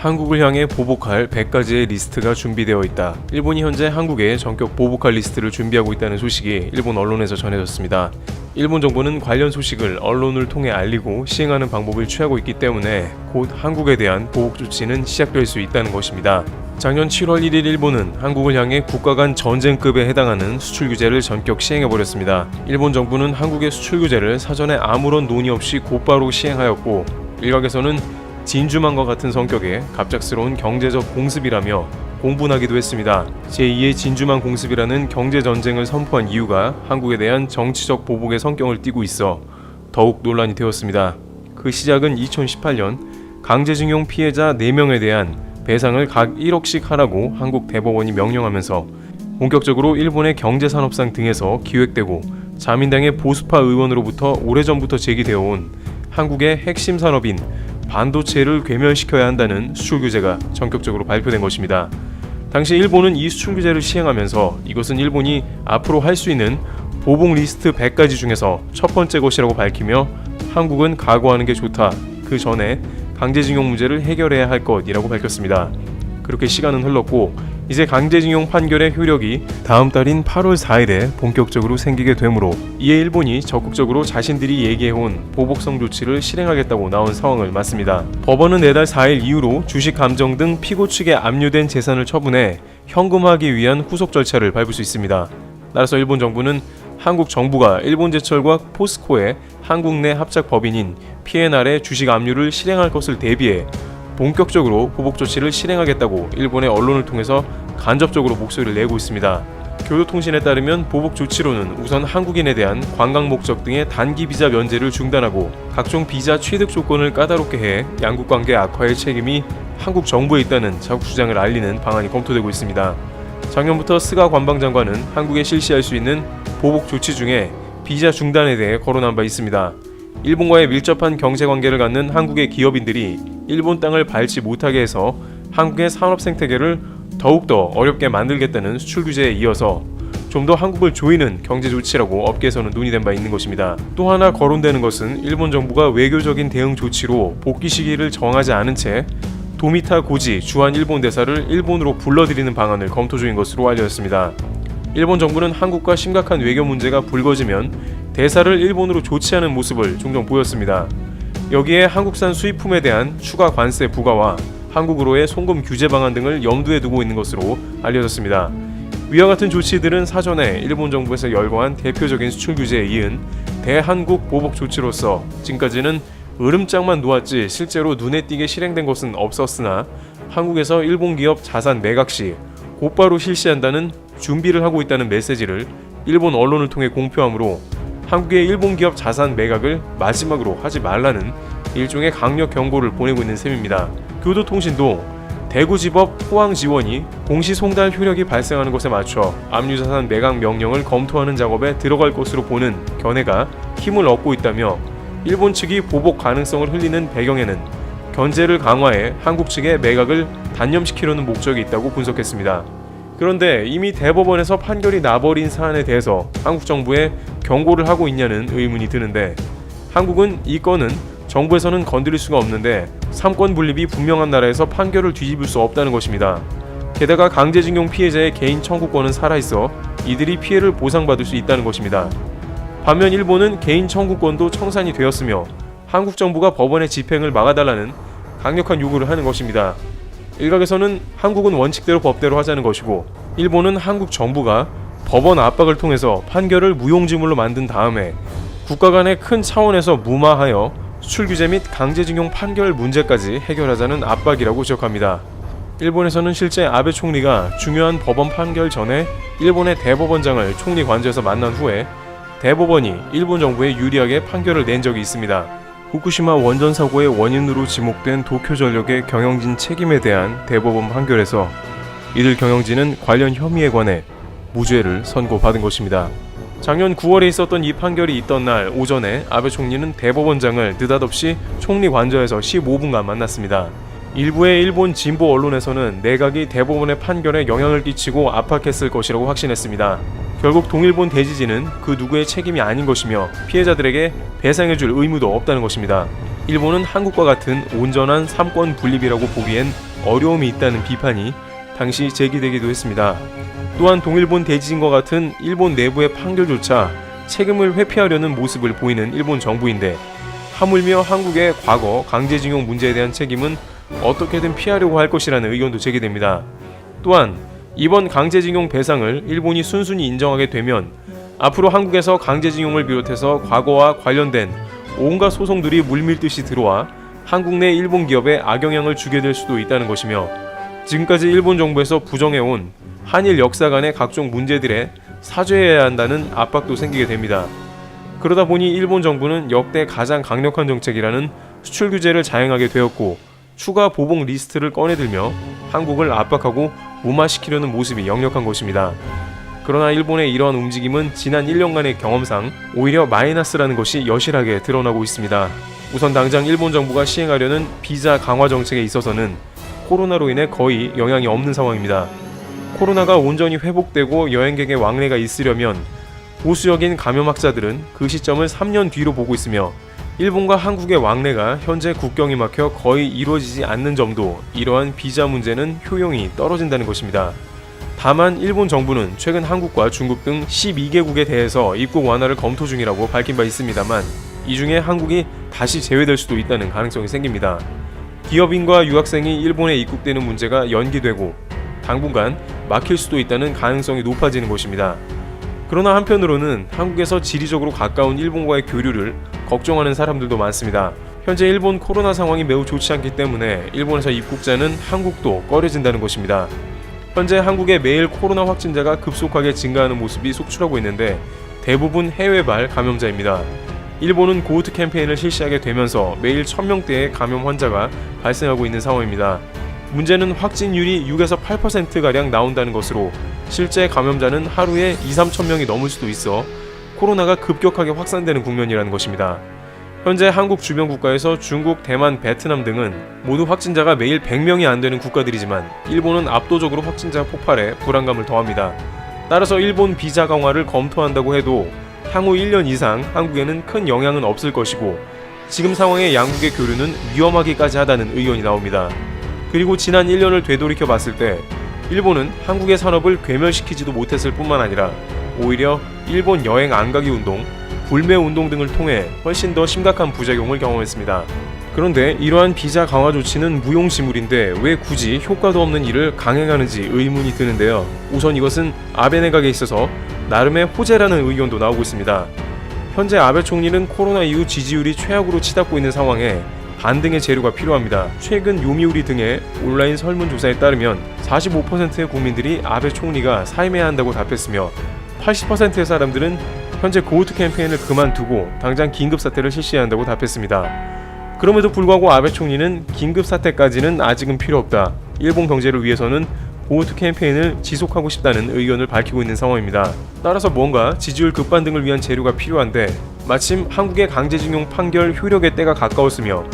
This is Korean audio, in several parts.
한국을 향해 보복할 100가지의 리스트가 준비되어 있다. 일본이 현재 한국에 전격 보복할 리스트를 준비하고 있다는 소식이 일본 언론에서 전해졌습니다. 일본 정부는 관련 소식을 언론을 통해 알리고 시행하는 방법을 취하고 있기 때문에 곧 한국에 대한 보복 조치는 시작될 수 있다는 것입니다. 작년 7월 1일 일본은 한국을 향해 국가 간 전쟁급에 해당하는 수출 규제를 전격 시행해버렸습니다. 일본 정부는 한국의 수출 규제를 사전에 아무런 논의 없이 곧바로 시행하였고, 일각에서는 진주만과 같은 성격의 갑작스러운 경제적 공습이라며 공분하기도 했습니다. 제2의 진주만 공습이라는 경제전쟁을 선포한 이유가 한국에 대한 정치적 보복의 성격을 띠고 있어 더욱 논란이 되었습니다. 그 시작은 2018년 강제징용 피해자 4명에 대한 배상을 각 1억씩 하라고 한국 대법원이 명령하면서 본격적으로 일본의 경제산업상 등에서 기획되고 자민당의 보수파 의원으로부터 오래전부터 제기되어 온 한국의 핵심 산업인 반도체를 괴멸시켜야 한다는 수출 규제가 전격적으로 발표된 것입니다. 당시 일본은 이 수출 규제를 시행하면서 이것은 일본이 앞으로 할 수 있는 보복 리스트 100가지 중에서 첫 번째 것이라고 밝히며 한국은 각오하는 게 좋다. 그 전에 강제징용 문제를 해결해야 할 것이라고 밝혔습니다. 그렇게 시간은 흘렀고 이제 강제징용 판결의 효력이 다음 달인 8월 4일에 본격적으로 생기게 되므로 이에 일본이 적극적으로 자신들이 얘기해온 보복성 조치를 실행하겠다고 나온 상황을 맞습니다. 법원은 내달 4일 이후로 주식 감정 등 피고 측에 압류된 재산을 처분해 현금화하기 위한 후속 절차를 밟을 수 있습니다. 따라서 일본 정부는 한국 정부가 일본제철과 포스코의 한국 내 합작 법인인 P&R의 주식 압류를 실행할 것을 대비해 본격적으로 보복 조치를 실행하겠다고 일본의 언론을 통해서 간접적으로 목소리를 내고 있습니다. 교도통신에 따르면 보복 조치로는 우선 한국인에 대한 관광 목적 등의 단기 비자 면제를 중단하고 각종 비자 취득 조건을 까다롭게 해 양국 관계 악화의 책임이 한국 정부에 있다는 자국 주장을 알리는 방안이 검토되고 있습니다. 작년부터 스가 관방장관은 한국에 실시할 수 있는 보복 조치 중에 비자 중단에 대해 거론한 바 있습니다. 일본과의 밀접한 경제관계를 갖는 한국의 기업인들이 일본 땅을 밟지 못하게 해서 한국의 산업 생태계를 더욱더 어렵게 만들겠다는 수출 규제에 이어서 좀 더 한국을 조이는 경제 조치라고 업계에서는 논의된 바 있는 것입니다. 또 하나 거론되는 것은 일본 정부가 외교적인 대응 조치로 복귀 시기를 정하지 않은 채 도미타 고지 주한 일본 대사를 일본으로 불러들이는 방안을 검토 중인 것으로 알려졌습니다. 일본 정부는 한국과 심각한 외교 문제가 불거지면 대사를 일본으로 조치하는 모습을 종종 보였습니다. 여기에 한국산 수입품에 대한 추가 관세 부과와 한국으로의 송금 규제 방안 등을 염두에 두고 있는 것으로 알려졌습니다. 위와 같은 조치들은 사전에 일본 정부에서 열거한 대표적인 수출 규제에 이은 대한국 보복 조치로서 지금까지는 으름장만 놓았지 실제로 눈에 띄게 실행된 것은 없었으나 한국에서 일본 기업 자산 매각 시 곧바로 실시한다는 준비를 하고 있다는 메시지를 일본 언론을 통해 공표하므로 한국의 일본 기업 자산 매각을 마지막으로 하지 말라는 일종의 강력 경고를 보내고 있는 셈입니다. 교도통신도 대구지법 포항지원이 공시송달 효력이 발생하는 것에 맞춰 압류자산 매각 명령을 검토하는 작업에 들어갈 것으로 보는 견해가 힘을 얻고 있다며 일본 측이 보복 가능성을 흘리는 배경에는 견제를 강화해 한국 측의 매각을 단념시키려는 목적이 있다고 분석했습니다. 그런데 이미 대법원에서 판결이 나버린 사안에 대해서 한국 정부에 경고를 하고 있냐는 의문이 드는데, 한국은 이 건은 정부에서는 건드릴 수가 없는데 삼권 분립이 분명한 나라에서 판결을 뒤집을 수 없다는 것입니다. 게다가 강제징용 피해자의 개인 청구권은 살아있어 이들이 피해를 보상받을 수 있다는 것입니다. 반면 일본은 개인 청구권도 청산이 되었으며 한국 정부가 법원의 집행을 막아달라는 강력한 요구를 하는 것입니다. 일각에서는 한국은 원칙대로 법대로 하자는 것이고 일본은 한국 정부가 법원 압박을 통해서 판결을 무용지물로 만든 다음에 국가 간의 큰 차원에서 무마하여 수출 규제 및 강제징용 판결 문제까지 해결하자는 압박이라고 지적합니다. 일본에서는 실제 아베 총리가 중요한 법원 판결 전에 일본의 대법원장을 총리 관저에서 만난 후에 대법원이 일본 정부에 유리하게 판결을 낸 적이 있습니다. 후쿠시마 원전 사고의 원인으로 지목된 도쿄전력의 경영진 책임에 대한 대법원 판결에서 이들 경영진은 관련 혐의에 관해 무죄를 선고받은 것입니다. 작년 9월에 있었던 이 판결이 있던 날 오전에 아베 총리는 대법원장을 느닷없이 총리 관저에서 15분간 만났습니다. 일부의 일본 진보 언론에서는 내각이 대법원의 판결에 영향을 끼치고 압박했을 것이라고 확신했습니다. 결국 동일본 대지진은 그 누구의 책임이 아닌 것이며 피해자들에게 배상해줄 의무도 없다는 것입니다. 일본은 한국과 같은 온전한 삼권 분립이라고 보기엔 어려움이 있다는 비판이 당시 제기되기도 했습니다. 또한 동일본 대지진과 같은 일본 내부의 판결조차 책임을 회피하려는 모습을 보이는 일본 정부인데, 하물며 한국의 과거 강제징용 문제에 대한 책임은 어떻게든 피하려고 할 것이라는 의견도 제기됩니다. 또한 이번 강제징용 배상을 일본이 순순히 인정하게 되면 앞으로 한국에서 강제징용을 비롯해서 과거와 관련된 온갖 소송들이 물밀듯이 들어와 한국 내 일본 기업에 악영향을 주게 될 수도 있다는 것이며, 지금까지 일본 정부에서 부정해온 한일 역사 간의 각종 문제들에 사죄해야 한다는 압박도 생기게 됩니다. 그러다 보니 일본 정부는 역대 가장 강력한 정책이라는 수출 규제를 자행하게 되었고, 추가 보복 리스트를 꺼내들며 한국을 압박하고 무마시키려는 모습이 역력한 것입니다. 그러나 일본의 이러한 움직임은 지난 1년간의 경험상 오히려 마이너스라는 것이 여실하게 드러나고 있습니다. 우선 당장 일본 정부가 시행하려는 비자 강화 정책에 있어서는 코로나로 인해 거의 영향이 없는 상황입니다. 코로나가 온전히 회복되고 여행객의 왕래가 있으려면 보수적인 감염학자들은 그 시점을 3년 뒤로 보고 있으며, 일본과 한국의 왕래가 현재 국경이 막혀 거의 이루어지지 않는 점도 이러한 비자 문제는 효용이 떨어진다는 것입니다. 다만 일본 정부는 최근 한국과 중국 등 12개국에 대해서 입국 완화를 검토 중이라고 밝힌 바 있습니다만, 이 중에 한국이 다시 제외될 수도 있다는 가능성이 생깁니다. 기업인과 유학생이 일본에 입국되는 문제가 연기되고 당분간 막힐 수도 있다는 가능성이 높아지는 것입니다. 그러나 한편으로는 한국에서 지리적으로 가까운 일본과의 교류를 걱정하는 사람들도 많습니다. 현재 일본 코로나 상황이 매우 좋지 않기 때문에 일본에서 입국자는 한국도 꺼려진다는 것입니다. 현재 한국의 매일 코로나 확진자가 급속하게 증가하는 모습이 속출하고 있는데 대부분 해외발 감염자입니다. 일본은 고우트 캠페인을 실시하게 되면서 매일 1000명대의 감염 환자가 발생하고 있는 상황입니다. 문제는 확진율이 6에서 8%가량 나온다는 것으로 실제 감염자는 하루에 2-3천 명이 넘을 수도 있어 코로나가 급격하게 확산되는 국면이라는 것입니다. 현재 한국 주변 국가에서 중국, 대만, 베트남 등은 모두 확진자가 매일 100명이 안 되는 국가들이지만 일본은 압도적으로 확진자 폭발에 불안감을 더합니다. 따라서 일본 비자 강화를 검토한다고 해도 향후 1년 이상 한국에는 큰 영향은 없을 것이고, 지금 상황의 양국의 교류는 위험하기까지 하다는 의견이 나옵니다. 그리고 지난 1년을 되돌이켜 봤을 때 일본은 한국의 산업을 괴멸시키지도 못했을 뿐만 아니라 오히려 일본 여행 안가기 운동, 불매 운동 등을 통해 훨씬 더 심각한 부작용을 경험했습니다. 그런데 이러한 비자 강화 조치는 무용지물인데 왜 굳이 효과도 없는 일을 강행하는지 의문이 드는데요. 우선 이것은 아베 내각에 있어서 나름의 호재라는 의견도 나오고 있습니다. 현재 아베 총리는 코로나 이후 지지율이 최악으로 치닫고 있는 상황에 반등의 재료가 필요합니다. 최근 요미우리 등의 온라인 설문조사에 따르면 45%의 국민들이 아베 총리가 사임해야 한다고 답했으며 80%의 사람들은 현재 고우트 캠페인을 그만두고 당장 긴급사태를 실시해야 한다고 답했습니다. 그럼에도 불구하고 아베 총리는 긴급사태까지는 아직은 필요 없다, 일본 경제를 위해서는 고우트 캠페인을 지속하고 싶다는 의견을 밝히고 있는 상황입니다. 따라서 뭔가 지지율 급반등을 위한 재료가 필요한데 마침 한국의 강제징용 판결 효력의 때가 가까웠으며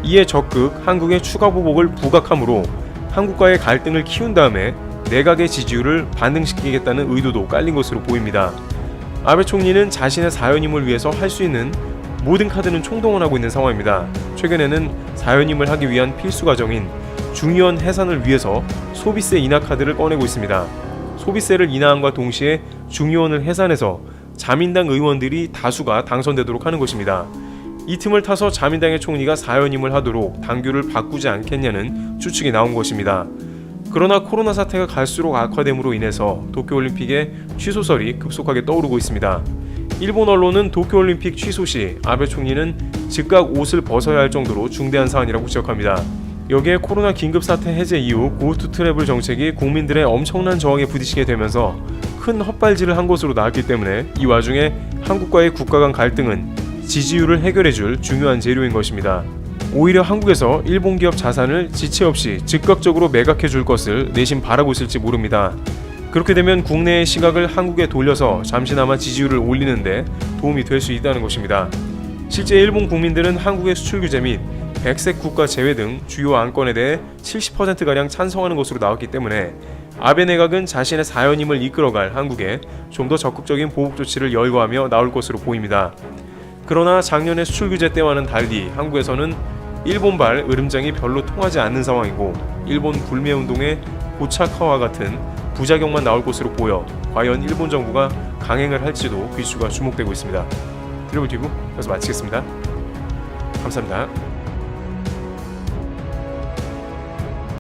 이에 적극 한국의 추가 보복을 부각함으로 한국과의 갈등을 키운 다음에 내각의 지지율을 반등시키겠다는 의도도 깔린 것으로 보입니다. 아베 총리는 자신의 사연임을 위해서 할 수 있는 모든 카드는 총동원하고 있는 상황입니다. 최근에는 사연임을 하기 위한 필수 과정인 중의원 해산을 위해서 소비세 인하 카드를 꺼내고 있습니다. 소비세를 인하함과 동시에 중의원을 해산해서 자민당 의원들이 다수가 당선되도록 하는 것입니다. 이 틈을 타서 자민당의 총리가 사연임을 하도록 당규를 바꾸지 않겠냐는 추측이 나온 것입니다. 그러나 코로나 사태가 갈수록 악화됨으로 인해서 도쿄올림픽의 취소설이 급속하게 떠오르고 있습니다. 일본 언론은 도쿄올림픽 취소 시 아베 총리는 즉각 옷을 벗어야 할 정도로 중대한 사안이라고 지적합니다. 여기에 코로나 긴급사태 해제 이후 고투 트래블 정책이 국민들의 엄청난 저항에 부딪히게 되면서 큰 헛발질을 한 것으로 나왔기 때문에 이 와중에 한국과의 국가 간 갈등은 지지율을 해결해줄 중요한 재료인 것입니다. 오히려 한국에서 일본 기업 자산을 지체 없이 즉각적으로 매각해줄 것을 내심 바라고 있을지 모릅니다. 그렇게 되면 국내의 시각을 한국에 돌려서 잠시나마 지지율을 올리는데 도움이 될 수 있다는 것입니다. 실제 일본 국민들은 한국의 수출 규제 및 백색 국가 제외 등 주요 안건에 대해 70%가량 찬성하는 것으로 나왔기 때문에 아베 내각은 자신의 사연임을 이끌어갈 한국에 좀 더 적극적인 보복 조치를 열거하며 나올 것으로 보입니다. 그러나 작년의 수출 규제 때와는 달리 한국에서는 일본발 으름장이 별로 통하지 않는 상황이고 일본 불매운동의 고착화와 같은 부작용만 나올 것으로 보여 과연 일본 정부가 강행을 할지도 귀추가 주목되고 있습니다. 드리블 튜브 여기서 마치겠습니다. 감사합니다.